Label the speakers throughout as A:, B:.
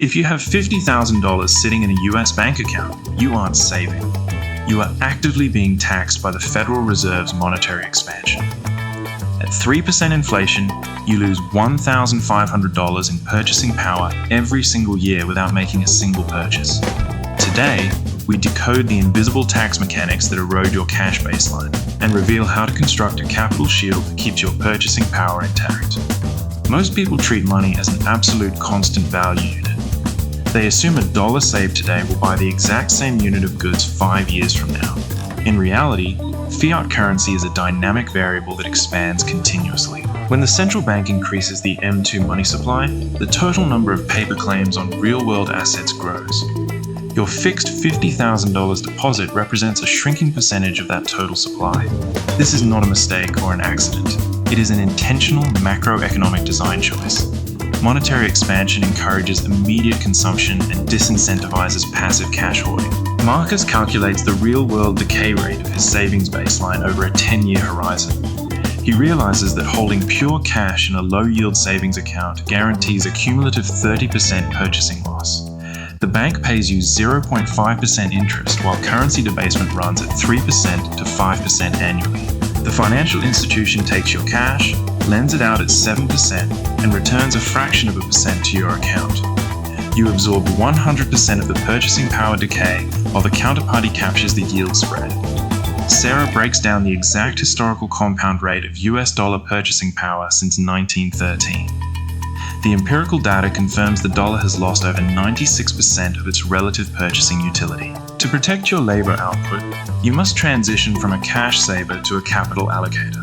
A: If you have $50,000 sitting in a US bank account, you aren't saving. You are actively being taxed by the Federal Reserve's monetary expansion. At 3% inflation, you lose $1,500 in purchasing power every single year without making a single purchase. Today, we decode the invisible tax mechanics that erode your cash baseline and reveal how to construct a capital shield that keeps your purchasing power intact. Most people treat money as an absolute constant value unit. They assume a dollar saved today will buy the exact same unit of goods 5 years from now. In reality, fiat currency is a dynamic variable that expands continuously. When the central bank increases the M2 money supply, the total number of paper claims on real-world assets grows. Your fixed $50,000 deposit represents a shrinking percentage of that total supply. This is not a mistake or an accident. It is an intentional macroeconomic design choice. Monetary expansion encourages immediate consumption and disincentivizes passive cash hoarding. Marcus calculates the real-world decay rate of his savings baseline over a 10-year horizon. He realizes that holding pure cash in a low-yield savings account guarantees a cumulative 30% purchasing loss. The bank pays you 0.5% interest while currency debasement runs at 3% to 5% annually. The financial institution takes your cash, lends it out at 7%, and returns a fraction of a percent to your account. You absorb 100% of the purchasing power decay while the counterparty captures the yield spread. Sarah breaks down the exact historical compound rate of US dollar purchasing power since 1913. The empirical data confirms the dollar has lost over 96% of its relative purchasing utility. To protect your labor output, you must transition from a cash saver to a capital allocator.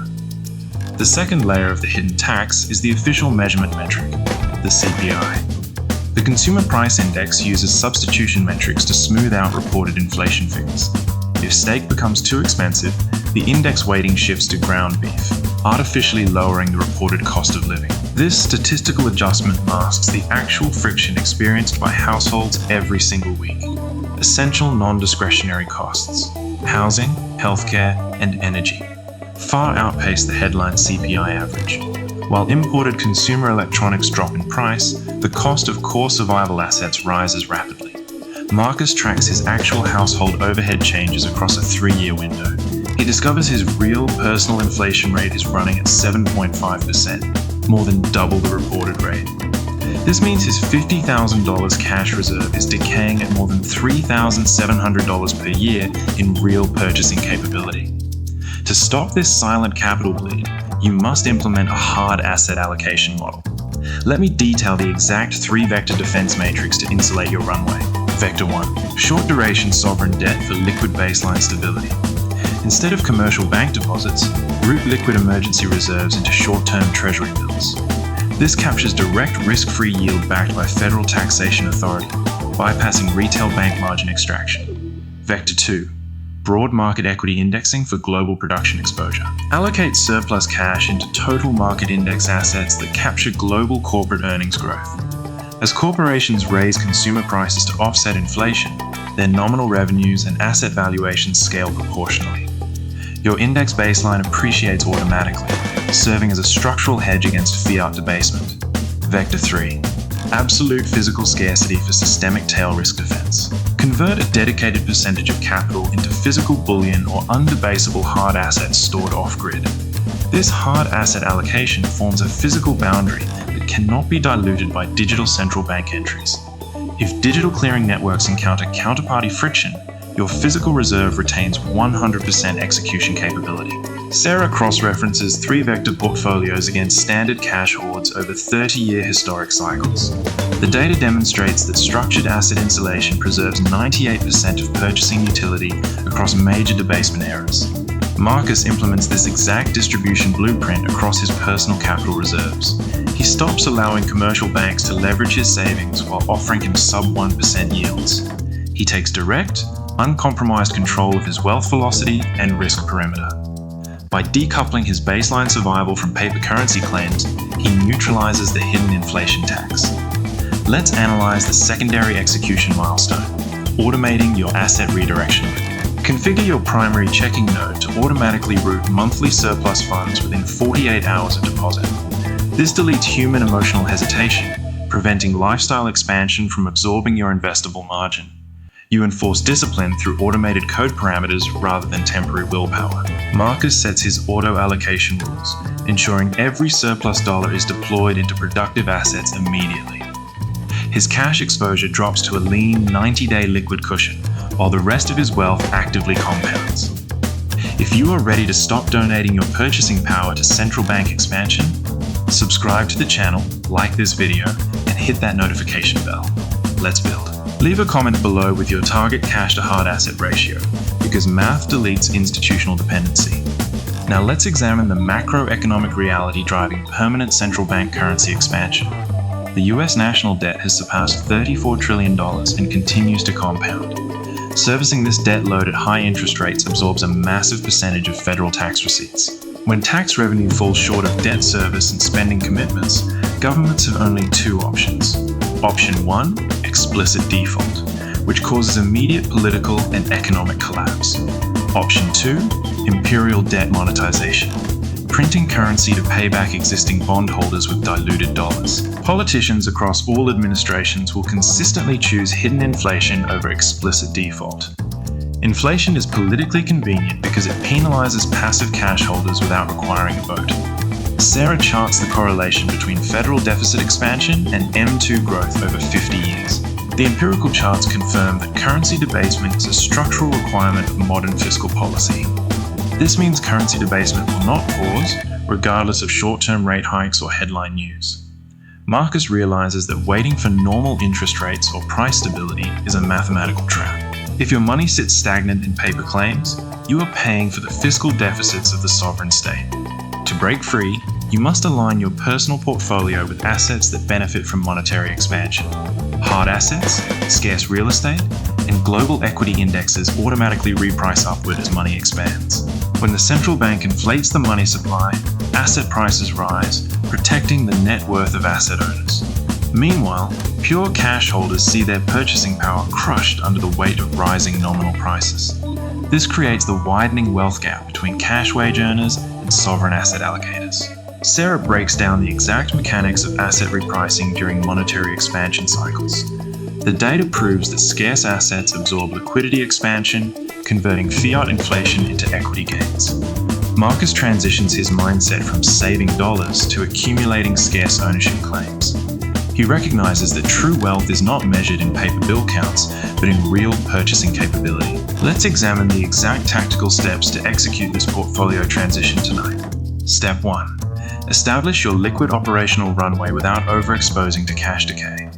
A: The second layer of the hidden tax is the official measurement metric, the CPI. The Consumer Price Index uses substitution metrics to smooth out reported inflation figures. If steak becomes too expensive, the index weighting shifts to ground beef, artificially lowering the reported cost of living. This statistical adjustment masks the actual friction experienced by households every single week. Essential non-discretionary costs, housing, healthcare, and energy, far outpace the headline CPI average. While imported consumer electronics drop in price, the cost of core survival assets rises rapidly. Marcus tracks his actual household overhead changes across a 3-year window. He discovers his real personal inflation rate is running at 7.5%, more than double the reported rate. This means his $50,000 cash reserve is decaying at more than $3,700 per year in real purchasing capability. To stop this silent capital bleed, you must implement a hard asset allocation model. Let me detail the exact 3-vector defense matrix to insulate your runway. Vector 1. Short duration sovereign debt for liquid baseline stability. Instead of commercial bank deposits, route liquid emergency reserves into short-term treasury bills. This captures direct risk-free yield backed by federal taxation authority, bypassing retail bank margin extraction. Vector 2. Broad market equity indexing for global production exposure. Allocate surplus cash into total market index assets that capture global corporate earnings growth. As corporations raise consumer prices to offset inflation, their nominal revenues and asset valuations scale proportionally. Your index baseline appreciates automatically, serving as a structural hedge against fiat debasement. Vector 3. Absolute physical scarcity for systemic tail risk defense. Convert a dedicated percentage of capital into physical bullion or undebasable hard assets stored off-grid. This hard asset allocation forms a physical boundary that cannot be diluted by digital central bank entries. If digital clearing networks encounter counterparty friction, your physical reserve retains 100% execution capability. Sarah cross-references 3-vector portfolios against standard cash hoards over 30-year historic cycles. The data demonstrates that structured asset insulation preserves 98% of purchasing utility across major debasement eras. Marcus implements this exact distribution blueprint across his personal capital reserves. He stops allowing commercial banks to leverage his savings while offering him sub-1% yields. He takes direct, uncompromised control of his wealth velocity and risk perimeter. By decoupling his baseline survival from paper currency claims, he neutralizes the hidden inflation tax. Let's analyze the secondary execution milestone, automating your asset redirection. Configure your primary checking node to automatically route monthly surplus funds within 48 hours of deposit. This deletes human emotional hesitation, preventing lifestyle expansion from absorbing your investable margin. You enforce discipline through automated code parameters rather than temporary willpower. Marcus sets his auto-allocation rules, ensuring every surplus dollar is deployed into productive assets immediately. His cash exposure drops to a lean 90-day liquid cushion, while the rest of his wealth actively compounds. If you are ready to stop donating your purchasing power to central bank expansion, subscribe to the channel, like this video, and hit that notification bell. Let's build. Leave a comment below with your target cash to hard asset ratio, because math deletes institutional dependency. Now let's examine the macroeconomic reality driving permanent central bank currency expansion. The US national debt has surpassed $34 trillion and continues to compound. Servicing this debt load at high interest rates absorbs a massive percentage of federal tax receipts. When tax revenue falls short of debt service and spending commitments, governments have only two options. Option 1, explicit default, which causes immediate political and economic collapse. Option 2, imperial debt monetization, printing currency to pay back existing bondholders with diluted dollars. Politicians across all administrations will consistently choose hidden inflation over explicit default. Inflation is politically convenient because it penalizes passive cash holders without requiring a vote. Sarah charts the correlation between federal deficit expansion and M2 growth over 50 years. The empirical charts confirm that currency debasement is a structural requirement of modern fiscal policy. This means currency debasement will not pause, regardless of short-term rate hikes or headline news. Marcus realizes that waiting for normal interest rates or price stability is a mathematical trap. If your money sits stagnant in paper claims, you are paying for the fiscal deficits of the sovereign state. To break free, you must align your personal portfolio with assets that benefit from monetary expansion. Hard assets, scarce real estate, and global equity indexes automatically reprice upward as money expands. When the central bank inflates the money supply, asset prices rise, protecting the net worth of asset owners. Meanwhile, pure cash holders see their purchasing power crushed under the weight of rising nominal prices. This creates the widening wealth gap between cash wage earners and sovereign asset allocators. Sarah breaks down the exact mechanics of asset repricing during monetary expansion cycles. The data proves that scarce assets absorb liquidity expansion, converting fiat inflation into equity gains. Marcus transitions his mindset from saving dollars to accumulating scarce ownership claims. He recognizes that true wealth is not measured in paper bill counts, but in real purchasing capability. Let's examine the exact tactical steps to execute this portfolio transition tonight. Step 1. Establish your liquid operational runway without overexposing to cash decay.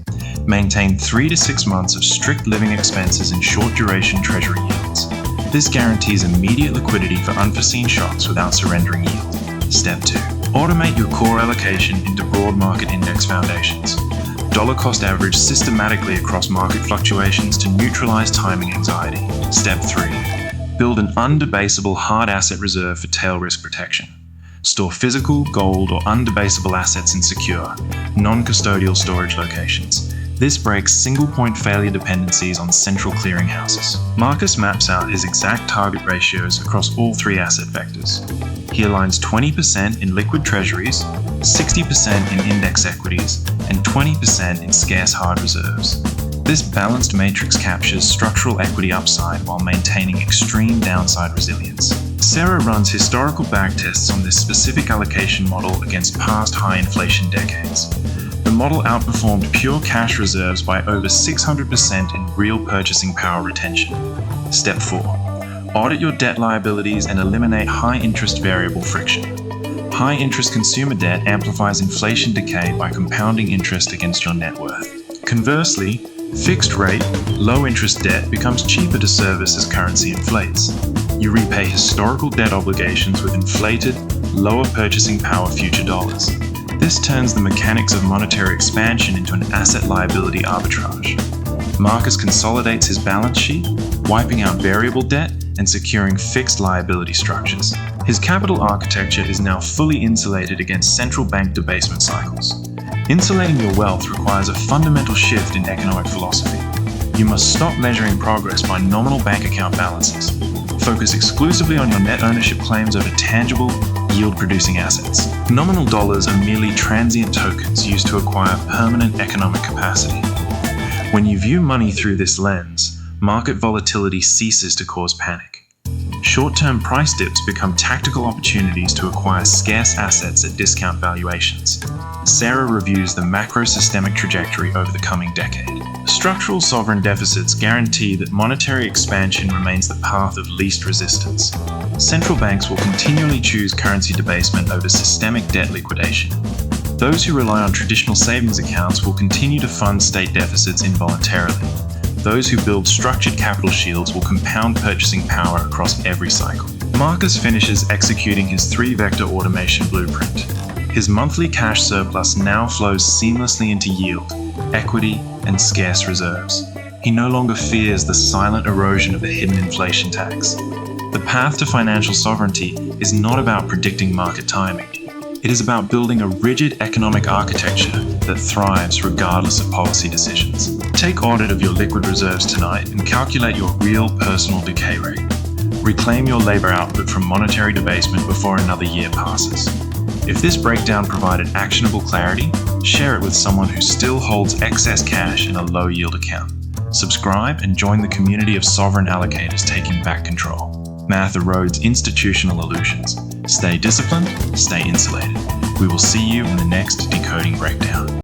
A: Maintain 3 to 6 months of strict living expenses and short-duration treasury yields. This guarantees immediate liquidity for unforeseen shocks without surrendering yield. Step 2. Automate your core allocation into broad market index foundations. Dollar cost average systematically across market fluctuations to neutralize timing anxiety. Step 3. Build an undebasable hard asset reserve for tail risk protection. Store physical, gold, or undebasable assets in secure, non-custodial storage locations. This breaks single-point failure dependencies on central clearinghouses. Marcus maps out his exact target ratios across all three asset vectors. He aligns 20% in liquid treasuries, 60% in index equities, and 20% in scarce hard reserves. This balanced matrix captures structural equity upside while maintaining extreme downside resilience. Sarah runs historical backtests on this specific allocation model against past high inflation decades. The model outperformed pure cash reserves by over 600% in real purchasing power retention. Step 4. Audit your debt liabilities and eliminate high-interest variable friction. High-interest consumer debt amplifies inflation decay by compounding interest against your net worth. Conversely, fixed-rate, low-interest debt becomes cheaper to service as currency inflates. You repay historical debt obligations with inflated, lower purchasing power future dollars. This turns the mechanics of monetary expansion into an asset-liability arbitrage. Marcus consolidates his balance sheet, wiping out variable debt and securing fixed liability structures. His capital architecture is now fully insulated against central bank debasement cycles. Insulating your wealth requires a fundamental shift in economic philosophy. You must stop measuring progress by nominal bank account balances. Focus exclusively on your net ownership claims over tangible, yield-producing assets. Nominal dollars are merely transient tokens used to acquire permanent economic capacity. When you view money through this lens, market volatility ceases to cause panic. Short-term price dips become tactical opportunities to acquire scarce assets at discount valuations. Sarah reviews the macro-systemic trajectory over the coming decade. Structural sovereign deficits guarantee that monetary expansion remains the path of least resistance. Central banks will continually choose currency debasement over systemic debt liquidation. Those who rely on traditional savings accounts will continue to fund state deficits involuntarily. Those who build structured capital shields will compound purchasing power across every cycle. Marcus finishes executing his 3-vector automation blueprint. His monthly cash surplus now flows seamlessly into yield, equity, and scarce reserves. He no longer fears the silent erosion of the hidden inflation tax. The path to financial sovereignty is not about predicting market timing. It is about building a rigid economic architecture that thrives regardless of policy decisions. Take audit of your liquid reserves tonight and calculate your real personal decay rate. Reclaim your labor output from monetary debasement before another year passes. If this breakdown provided actionable clarity, share it with someone who still holds excess cash in a low-yield account. Subscribe and join the community of sovereign allocators taking back control. Math erodes institutional illusions. Stay disciplined, stay insulated. We will see you in the next Decoding Breakdown.